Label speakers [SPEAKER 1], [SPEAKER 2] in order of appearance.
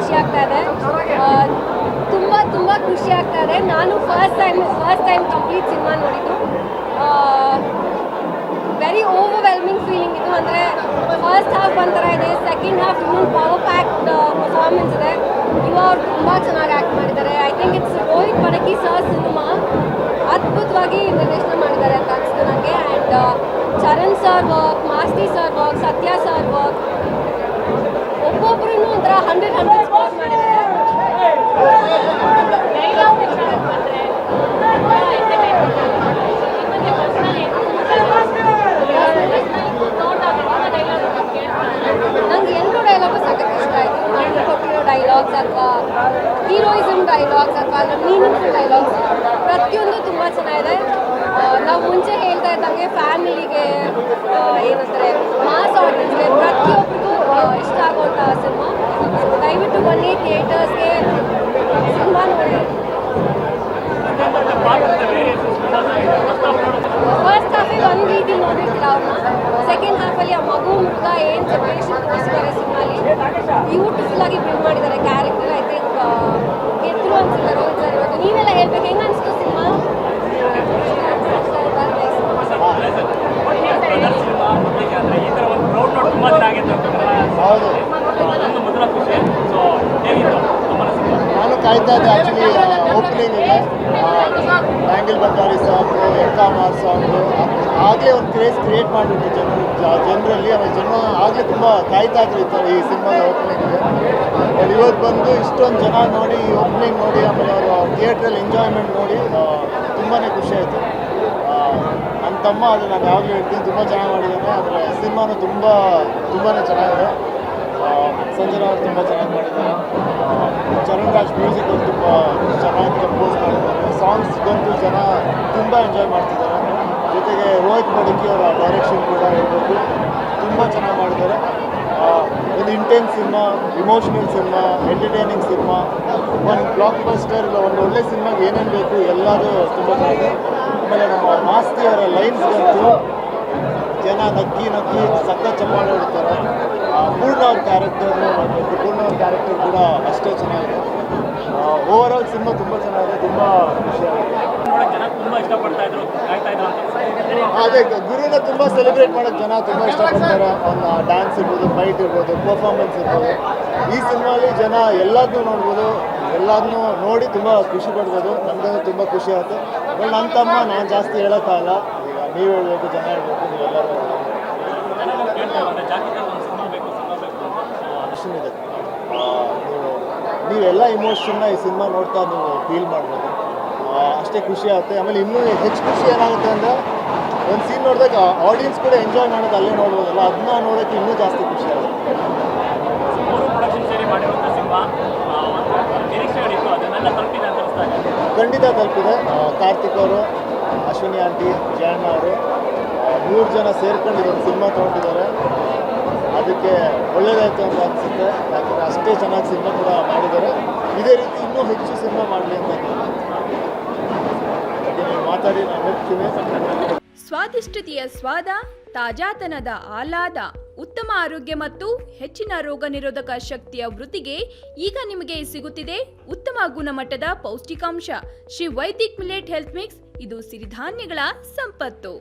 [SPEAKER 1] ಖುಷಿ ಆಗ್ತಾ ಇದೆ. ತುಂಬ ಖುಷಿ ಆಗ್ತಾ ಇದೆ. ನಾನು ಫಸ್ಟ್ ಟೈಮ್ ಕಂಪ್ಲೀಟ್ ಸಿನಿಮಾ ನೋಡಿದ್ದು. ವೆರಿ ಓವರ್ವೆಲ್ಮಿಂಗ್ ಫೀಲಿಂಗ್ ಇದು. ಅಂದರೆ ಫಸ್ಟ್ ಹಾಫ್ ಒಂಥರ ಇದೆ, ಸೆಕೆಂಡ್ ಹಾಫ್ ಇನ್ನೊಂದು ಪವರ್ ಪ್ಯಾಕ್ಡ್ ಪರ್ಫಾರ್ಮೆನ್ಸ್ ಇದೆ. ಅವ್ರು ತುಂಬ ಚೆನ್ನಾಗಿ ಆ್ಯಕ್ಟ್ ಮಾಡಿದ್ದಾರೆ. I think it's Rohit Padaki sir cinema ಅದ್ಭುತವಾಗಿ ನಿರ್ದೇಶನ ಮಾಡಿದ್ದಾರೆ ಅಂತ ಅನಿಸ್ತು ನನಗೆ. And Charan sir work, Masti sir work, Satya sir work, ಒಬ್ಬೊಬ್ಬರೂ ಒಂಥರ 100 ಸ್ಕೋರ್ ಮಾಡಿದ್ದಾರೆ. ನಂಗೆ ಎಲ್ಲರೂ ಡೈಲಾಗು ಸಾಕಷ್ಟು ಇಷ್ಟ ಆಯಿತು. ನಾನು ಕೊಟ್ಟಿರೋ ಡೈಲಾಗ್ಸ್ ಅಥವಾ ಹೀರೋಯಿಸಮ್ ಡೈಲಾಗ್ಸ್ ಅಥವಾ ಅದರ ಮೀನಿಂಗ್ಫುಲ್ ಡೈಲಾಗ್ಸ್ ಪ್ರತಿಯೊಂದು ತುಂಬ ಚೆನ್ನಾಗಿದೆ. ನಾವು ಮುಂಚೆ ಹೇಳ್ತಾ ಇದ್ದಂಗೆ ಫ್ಯಾಮಿಲಿಗೆ ಏನಂತಾರೆ ಮಾಸ್ ಆಡಿಯನ್ಸ್ಗೆ ಪ್ರತಿಯೊಬ್ಬರಿಗೂ ಇಷ್ಟ ಆಗುವಂಥ ಸಿನಿಮಾ. ದಯವಿಟ್ಟು ಬನ್ನಿ ಥಿಯೇಟರ್ಸ್ಗೆ, ಸಿನಿಮಾ ನೋಡಿ. ಫಸ್ಟ್ ಹಾಫಿಗೆ ಒಂದು ರೀತಿ ನೋಡಿರ್ತೀರ ಅವ್ರನ್ನ, ಸೆಕೆಂಡ್ ಹಾಫಲ್ಲಿ ಆ ಮಗು ಮೃಗ ಏನು ಸೆಪರೇಷನ್ ತೋರಿಸ್ತಾರೆ ಸಿನಿಮಾಲಿ ಬ್ಯೂಟಿಫುಲ್ ಆಗಿ ಬಿಲ್ಡ್ ಮಾಡಿದ್ದಾರೆ ಕ್ಯಾರೆಕ್ಟರ್. ಐ ಥಿಂಕ್ ಗೆದ್ರು ಅನ್ಸುತ್ತೆ ರೋಹಿತ್ ಸರ್. ಇವತ್ತು ನೀವೆಲ್ಲ ಹೇಳ್ಬೇಕು, ಹೆಂಗೆ ಅನಿಸ್ತು ಸಿನಿಮಾ?
[SPEAKER 2] ನಾನು ಕಾಯ್ತಾ ಇದ್ದೆ ಆ್ಯಕ್ಚುಲಿ ಓಪನಿಂಗಿಗೆ. ಬ್ಯಾಂಗಿಲ್ ಬಂಗಾಳಿ ಸಾಂಗು, ಎಕ್ಕಾಮಾರ್ ಸಾಂಗು ಆಗಲೇ ಒಂದು ಕ್ರೇಜ್ ಕ್ರಿಯೇಟ್ ಮಾಡಿಬಿಟ್ಟು ಜನರಲ್ಲಿ. ಆಮೇಲೆ ಜನ ಆಗಲೇ ತುಂಬ ಕಾಯ್ತಾ ಇದ್ರು ಈ ಸಿನಿಮಾದ ಓಪನಿಂಗಿಗೆ. ಬಟ್ ಇವತ್ತು ಬಂದು ಇಷ್ಟೊಂದು ಜನ ನೋಡಿ, ಈ ಓಪನಿಂಗ್ ನೋಡಿ, ಆಮೇಲೆ ಅವರು ಥಿಯೇಟ್ರಲ್ಲಿ ಎಂಜಾಯ್ಮೆಂಟ್ ನೋಡಿ ತುಂಬಾ ಖುಷಿ ಆಯಿತು. ನನ್ನ ತಮ್ಮ ಅದು ನಾನು ಯಾವಾಗಲೂ ಹೇಳ್ತೀನಿ, ತುಂಬ ಚೆನ್ನಾಗಿ ಮಾಡಿದ್ದಾನೆ. ಆಮೇಲೆ ಸಿನಿಮಾನು ತುಂಬಾ ಚೆನ್ನಾಗಿದೆ. ಸಂಜನಾ ಅವರು ತುಂಬ ಚೆನ್ನಾಗಿ ಮಾಡಿದ್ದಾರೆ. ಚರಣ್ ರಾಜ್ ಮ್ಯೂಸಿಕ್ ಅವರು ತುಂಬ ಚೆನ್ನಾಗಿ ಕಂಪೋಸ್ ಮಾಡಿದ್ದಾರೆ. ಸಾಂಗ್ಸ್ಗಂತೂ ಜನ ತುಂಬ ಎಂಜಾಯ್ ಮಾಡ್ತಿದ್ದಾರೆ. ಜೊತೆಗೆ ರೋಹಿತ್ ಪಡಕಿ ಅವರ ಡೈರೆಕ್ಷನ್ ಕೂಡ ಹೇಳ್ಬೇಕು, ತುಂಬ ಚೆನ್ನಾಗಿ ಮಾಡಿದ್ದಾರೆ. ಒಂದು intense cinema, emotional cinema, entertaining cinema, ಒಂದು ಬ್ಲಾಕ್ ಬಸ್ಟರ್ ಇಲ್ಲ ಒಂದು ಒಳ್ಳೆ ಸಿನಿಮಾಗೆ ಏನೇನು ಬೇಕು ಎಲ್ಲದೂ ತುಂಬ ಚೆನ್ನಾಗಿದೆ. ಆಮೇಲೆ ನಮ್ಮ ಮಾಸ್ತಿ ಅವರ ಲೈನ್ಸ್ಗಂತೂ ಜನ ನಕ್ಕಿ ಸಖತ್ ಚಪ್ಪಾಳೆ ಹೊಡಿತಾರೆ. ಪೂರ್ಣ ಅವ್ರ ಕ್ಯಾರೆಕ್ಟರ್ ಕೂಡ ಅಷ್ಟೇ ಚೆನ್ನಾಗಿದೆ. ಓವರ್ ಆಲ್ ಸಿನಿಮಾ ತುಂಬ ಚೆನ್ನಾಗಿದೆ, ತುಂಬ ಖುಷಿಯಾಗಿದೆ. ಅದೇ ಗುರುನ ತುಂಬ ಸೆಲೆಬ್ರೇಟ್ ಮಾಡೋಕ್ಕೆ ಜನ ತುಂಬ ಇಷ್ಟಪಡ್ತಾರೆ. ಅವ್ನ ಡ್ಯಾನ್ಸ್ ಇರ್ಬೋದು, ಫೈಟ್ ಇರ್ಬೋದು, ಪರ್ಫಾರ್ಮೆನ್ಸ್ ಇರ್ಬೋದು. ಈ ಸಿನಿಮಾಲಿ ಜನ ಎಲ್ಲದನ್ನೂ ನೋಡ್ಬೋದು, ಎಲ್ಲದನ್ನೂ ನೋಡಿ ತುಂಬ ಖುಷಿ ಪಡ್ಬೋದು. ನನಗೂ ತುಂಬ ಖುಷಿ ಆಯಿತು. ಆಮೇಲೆ ನನ್ನ ತಮ್ಮ ನಾನು ಜಾಸ್ತಿ ಹೇಳೋಕ್ಕಾಗಲ್ಲ, ಈಗ ನೀವು ಹೇಳಬೇಕು, ಜನ ಹೇಳಬೇಕು, ನೀವೆಲ್ಲರೂ ಇದೆ. ನೀವೆಲ್ಲ ಇಮೋಷನ್ನ ಈ ಸಿನಿಮಾ ನೋಡ್ತಾ ನೀವು ಫೀಲ್ ಮಾಡ್ಬೋದು, ಅಷ್ಟೇ ಖುಷಿ ಆಗುತ್ತೆ. ಆಮೇಲೆ ಇನ್ನೂ ಹೆಚ್ಚು ಖುಷಿ ಏನಾಗುತ್ತೆ ಅಂದರೆ ಒಂದು ಸೀನ್ ನೋಡಿದಾಗ ಆಡಿಯನ್ಸ್ ಕೂಡ ಎಂಜಾಯ್ ಮಾಡೋದು ಅಲ್ಲೇ ನೋಡ್ಬೋದಲ್ಲ, ಅದನ್ನ ನೋಡೋಕ್ಕೆ ಇನ್ನೂ ಜಾಸ್ತಿ ಖುಷಿ ಆಗುತ್ತೆ. ಖಂಡಿತ ತಲುಪಿದೆ. ಕಾರ್ತಿಕ್ ಅವರು, ಅಶ್ವಿನಿ ಆಂಟಿ, ಜಯಣ್ಣ ಅವರು 3 ಜನ ಸೇರ್ಕೊಂಡು ಇದೊಂದು ಸಿನಿಮಾ ತೊಗೊಂಡಿದ್ದಾರೆ. ಅದಕ್ಕೆ ಒಳ್ಳೆಯದಾಯಿತು ಅಂತ ಅನಿಸುತ್ತೆ. ಯಾಕಂದರೆ ಅಷ್ಟೇ ಚೆನ್ನಾಗಿ ಸಿನಿಮಾ ಕೂಡ ಮಾಡಿದ್ದಾರೆ. ಇದೇ ರೀತಿ ಇನ್ನೂ ಹೆಚ್ಚು ಸಿನಿಮಾ ಮಾಡಲಿ ಅಂತ ನೀವು ಮಾತಾಡಿ ನಾನು ಹೋಗ್ತೀನಿ.
[SPEAKER 3] ಸ್ವಾದಿಷ್ಟತೆಯ ಸ್ವಾದ, ತಾಜಾತನದ ಆಹ್ಲಾದ, ಉತ್ತಮ ಆರೋಗ್ಯ ಮತ್ತು ಹೆಚ್ಚಿನ ರೋಗ ನಿರೋಧಕ ಶಕ್ತಿಯ ವೃದ್ಧಿಗೆ ಈಗ ನಿಮಗೆ ಸಿಗುತ್ತಿದೆ ಉತ್ತಮ ಗುಣಮಟ್ಟದ ಪೌಷ್ಟಿಕಾಂಶ. Shri Vaidik millet health mix. ಇದು ಸಿರಿಧಾನ್ಯಗಳ ಸಂಪತ್ತು.